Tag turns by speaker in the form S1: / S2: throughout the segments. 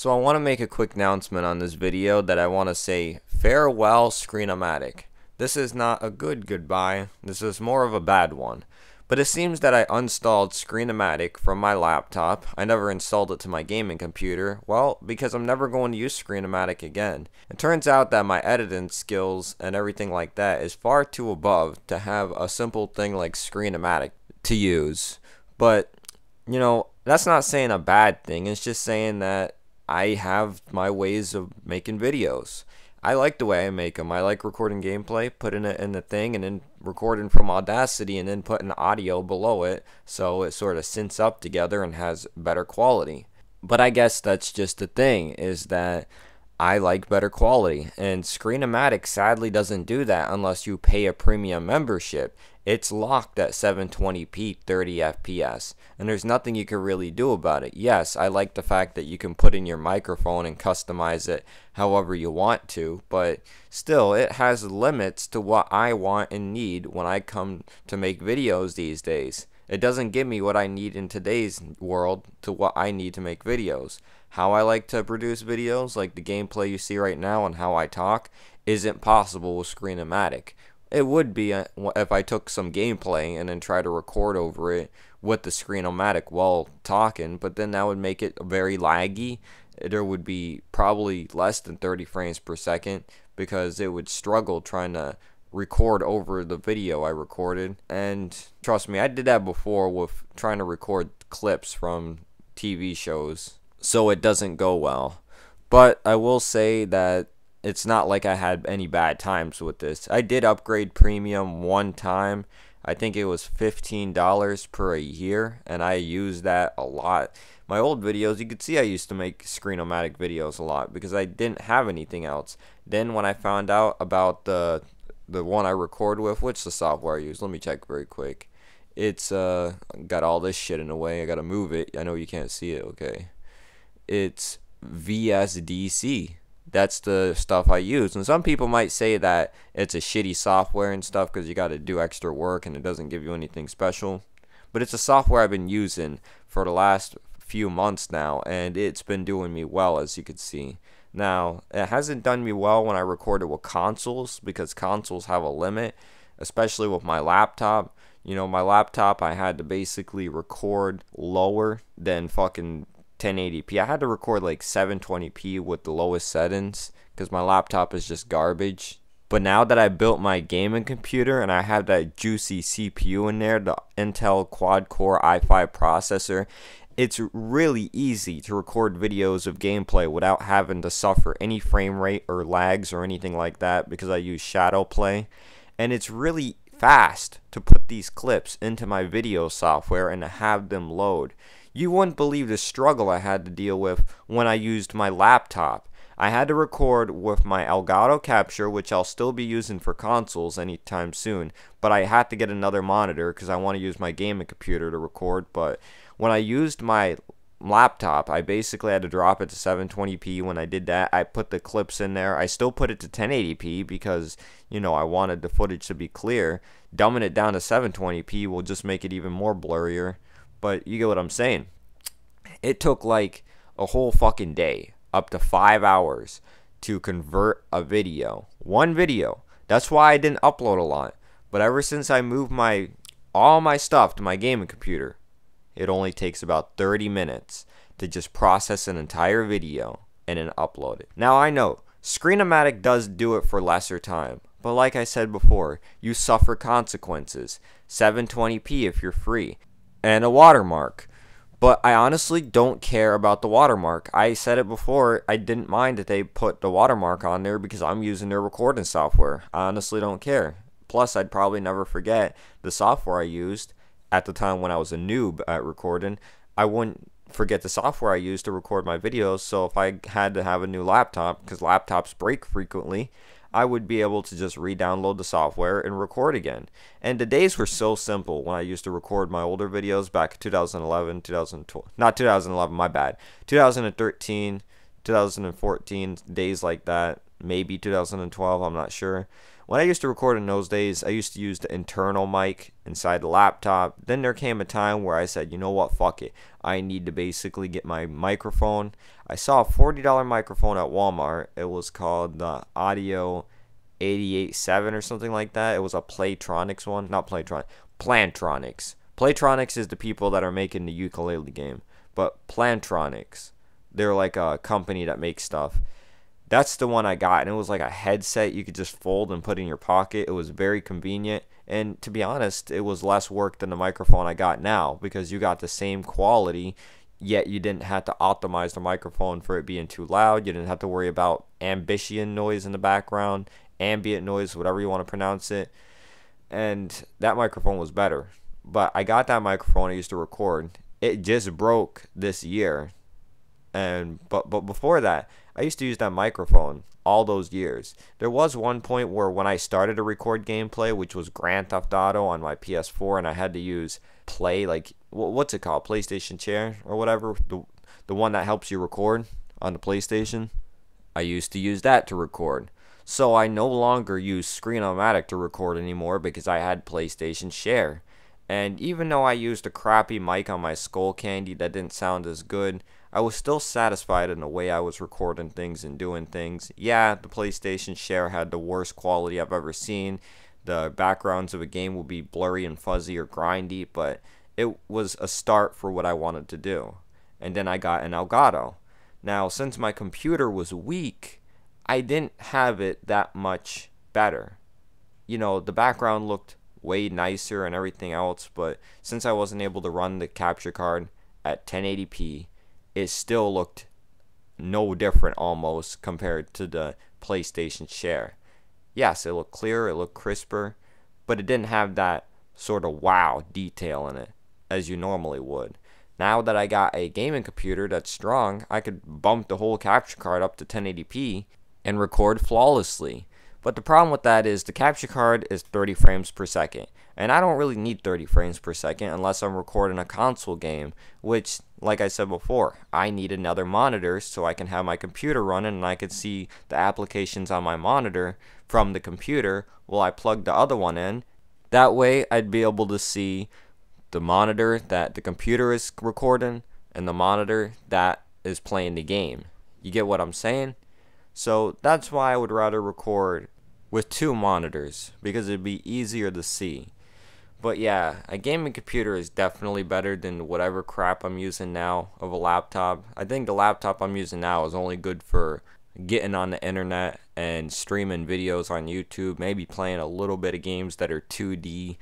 S1: So I want to make a quick announcement on this video that I want to say farewell Screenomatic. This is not a good goodbye, this is more of a bad one. But it seems that I uninstalled Screenomatic from my laptop. I never installed it to my gaming computer. Well, because I'm never going to use Screenomatic again. It turns out that my editing skills and everything like that is far too above to have a simple thing like Screenomatic to use. But, that's not saying a bad thing. It's just saying that I have my ways of making videos. I like the way I make them. I like recording gameplay, putting it in the thing, and then recording from Audacity, and then putting audio below it so it sort of syncs up together and has better quality. But I guess that's just the thing, is that I like better quality, and Screenomatic sadly doesn't do that unless you pay a premium membership. It's locked at 720p 30 FPS, and there's nothing you can really do about it. Yes, I like the fact that you can put in your microphone and customize it however you want to, but still, it has limits to what I want and need when I come to make videos these days. It doesn't give me what I need in today's world to what I need to make videos. How I like to produce videos, like the gameplay you see right now and how I talk, isn't possible with Screenomatic. It would be if I took some gameplay and then try to record over it with the Screenomatic while talking, but then that would make it very laggy. There would be probably less than 30 frames per second because it would struggle trying to record over the video I recorded. And trust me, I did that before with trying to record clips from TV shows, so it doesn't go well. But I will say that it's not like I had any bad times with this. I did upgrade premium one time. I think it was $15 per year, and I used that a lot. My old videos, you could see I used to make Screenomatic videos a lot because I didn't have anything else. Then when I found out about the one I record with, which the software I use, let me check very quick. It's got all this shit in the way. I gotta move it. I know you can't see it. Okay, it's VSDC. That's the stuff I use. And some people might say that it's a shitty software and stuff because you got to do extra work and it doesn't give you anything special. But it's a software I've been using for the last few months now, and it's been doing me well, as you could see. Now, it hasn't done me well when I recorded with consoles because consoles have a limit, especially with my laptop. My laptop, I had to basically record lower than fucking 1080p. I had to record like 720p with the lowest settings because my laptop is just garbage. But now that I built my gaming computer and I have that juicy CPU in there, the Intel quad-core i5 processor, it's really easy to record videos of gameplay without having to suffer any frame rate or lags or anything like that because I use shadow play. And it's really fast to put these clips into my video software and to have them load. You wouldn't believe the struggle I had to deal with when I used my laptop. I had to record with my Elgato Capture, which I'll still be using for consoles anytime soon, but I had to get another monitor because I want to use my gaming computer to record. But when I used my laptop, I basically had to drop it to 720p. When I did that, I put the clips in there. I still put it to 1080p because, I wanted the footage to be clear. Dumbing it down to 720p will just make it even more blurrier. But you get what I'm saying. It took like a whole fucking day, up to 5 hours, to convert a video. One video. That's why I didn't upload a lot. But ever since I moved all my stuff to my gaming computer, it only takes about 30 minutes to just process an entire video and then upload it. Now I know, Screenomatic does do it for lesser time. But like I said before, you suffer consequences. 720p if you're free. And a watermark. But I honestly don't care about the watermark. I said it before, I didn't mind that they put the watermark on there because I'm using their recording software. I honestly don't care. Plus, I'd probably never forget the software I used at the time when I was a noob at recording. I wouldn't forget the software I used to record my videos, so if I had to have a new laptop, because laptops break frequently, I would be able to just re-download the software and record again. And the days were so simple when I used to record my older videos back in 2011, 2012, not 2011, my bad, 2013, 2014, days like that. maybe 2012, I'm not sure. When I used to record in those days, I used to use the internal mic inside the laptop. Then there came a time where I said, you know what, fuck it. I need to basically get my microphone. I saw a $40 microphone at Walmart. It was called the Audio 88.7 or something like that. It was a Playtronics one. Not Playtronics. Plantronics. Playtronics is the people that are making the ukulele game. But Plantronics, they're like a company that makes stuff. That's the one I got, and it was like a headset you could just fold and put in your pocket. It was very convenient, and to be honest, it was less work than the microphone I got now, because you got the same quality, yet you didn't have to optimize the microphone for it being too loud. You didn't have to worry about ambient noise in the background, ambient noise, whatever you want to pronounce it, and that microphone was better. But I got that microphone I used to record. It just broke this year, and but before that, I used to use that microphone all those years. There was one point where when I started to record gameplay, which was Grand Theft Auto on my PS4, and I had to use Play, like, what's it called? PlayStation Chair or whatever, the one that helps you record on the PlayStation. I used to use that to record. So I no longer use Screen-O-Matic to record anymore because I had PlayStation Share. And even though I used a crappy mic on my Skull Candy that didn't sound as good, I was still satisfied in the way I was recording things and doing things. Yeah, the PlayStation Share had the worst quality I've ever seen. The backgrounds of a game would be blurry and fuzzy or grindy, but it was a start for what I wanted to do. And then I got an Elgato. Now, since my computer was weak, I didn't have it that much better. You know, the background looked way nicer and everything else, but since I wasn't able to run the capture card at 1080p, it still looked no different almost compared to the PlayStation Share. Yes, it looked clearer, it looked crisper, but it didn't have that sort of wow detail in it as you normally would. Now that I got a gaming computer that's strong, I could bump the whole capture card up to 1080p and record flawlessly. But the problem with that is the capture card is 30 frames per second. And I don't really need 30 frames per second unless I'm recording a console game, which, like I said before, I need another monitor so I can have my computer running and I can see the applications on my monitor from the computer while I plug the other one in. That way I'd be able to see the monitor that the computer is recording and the monitor that is playing the game. You get what I'm saying? So that's why I would rather record with two monitors, because it'd be easier to see. But yeah, a gaming computer is definitely better than whatever crap I'm using now of a laptop. I think the laptop I'm using now is only good for getting on the internet and streaming videos on YouTube, maybe playing a little bit of games that are 2D,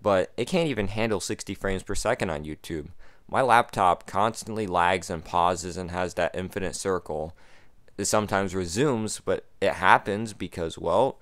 S1: but it can't even handle 60 frames per second on YouTube. My laptop constantly lags and pauses and has that infinite circle. It sometimes resumes, but it happens because, well,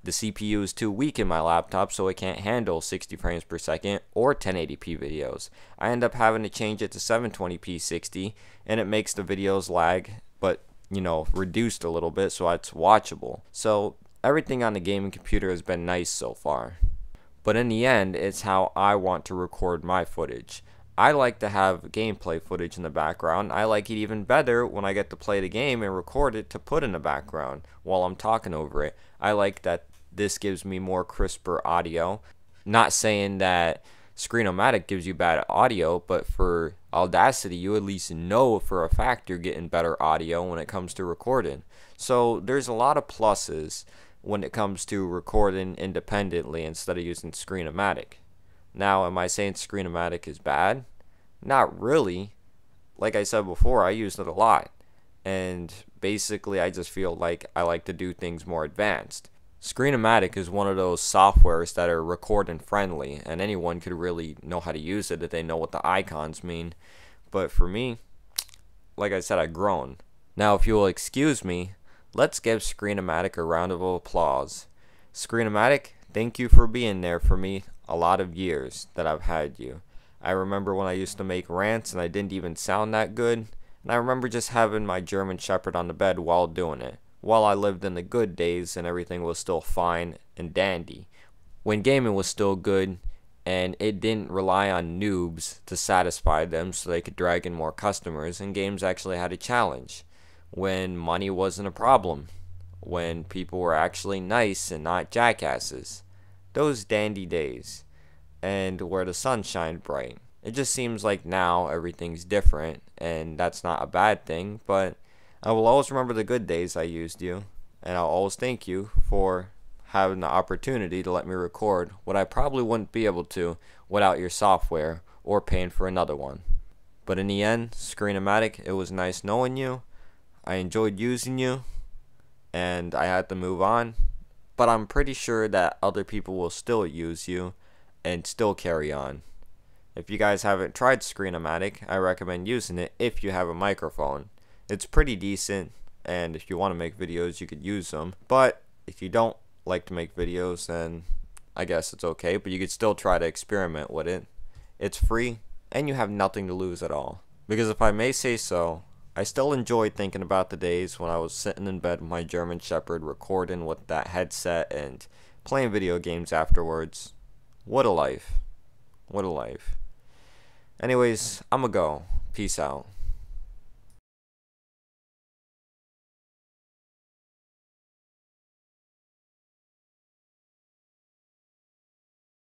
S1: the CPU is too weak in my laptop, so it can't handle 60 frames per second or 1080p videos. I end up having to change it to 720p 60, and it makes the videos lag, but, you know, reduced a little bit so it's watchable. So everything on the gaming computer has been nice so far. But in the end, it's how I want to record my footage. I like to have gameplay footage in the background. I like it even better when I get to play the game and record it to put in the background while I'm talking over it. I like that this gives me more crisper audio. Not saying that Screen-O-Matic gives you bad audio, but for Audacity, you at least know for a fact you're getting better audio when it comes to recording. So there's a lot of pluses when it comes to recording independently instead of using Screen-O-Matic. Now, am I saying Screen-O-Matic is bad? Not really. Like I said before, I used it a lot. And basically, I just feel like I like to do things more advanced. Screen-O-Matic is one of those softwares that are recording friendly, and anyone could really know how to use it if they know what the icons mean. But for me, like I said, I've grown. Now, if you will excuse me, let's give Screen-O-Matic a round of applause. Screen-O-Matic, thank you for being there for me a lot of years that I've had you. I remember when I used to make rants and I didn't even sound that good, and I remember just having my German Shepherd on the bed while doing it, while I lived in the good days and everything was still fine and dandy, when gaming was still good and it didn't rely on noobs to satisfy them so they could drag in more customers, and games actually had a challenge, when money wasn't a problem, when people were actually nice and not jackasses. Those dandy days, and where the sun shined bright. It just seems like now everything's different, and that's not a bad thing, but I will always remember the good days I used you, and I'll always thank you for having the opportunity to let me record what I probably wouldn't be able to without your software or paying for another one. But in the end, Screenomatic, it was nice knowing you. I enjoyed using you, and I had to move on. But I'm pretty sure that other people will still use you and still carry on. If you guys haven't tried Screenomatic, I recommend using it if you have a microphone. It's pretty decent, and if you want to make videos, you could use them. But if you don't like to make videos, then I guess it's okay, but you could still try to experiment with it. It's free, and you have nothing to lose at all. Because if I may say so, I still enjoyed thinking about the days when I was sitting in bed with my German Shepherd recording with that headset and playing video games afterwards. What a life. What a life. Anyways, I'ma go. Peace out.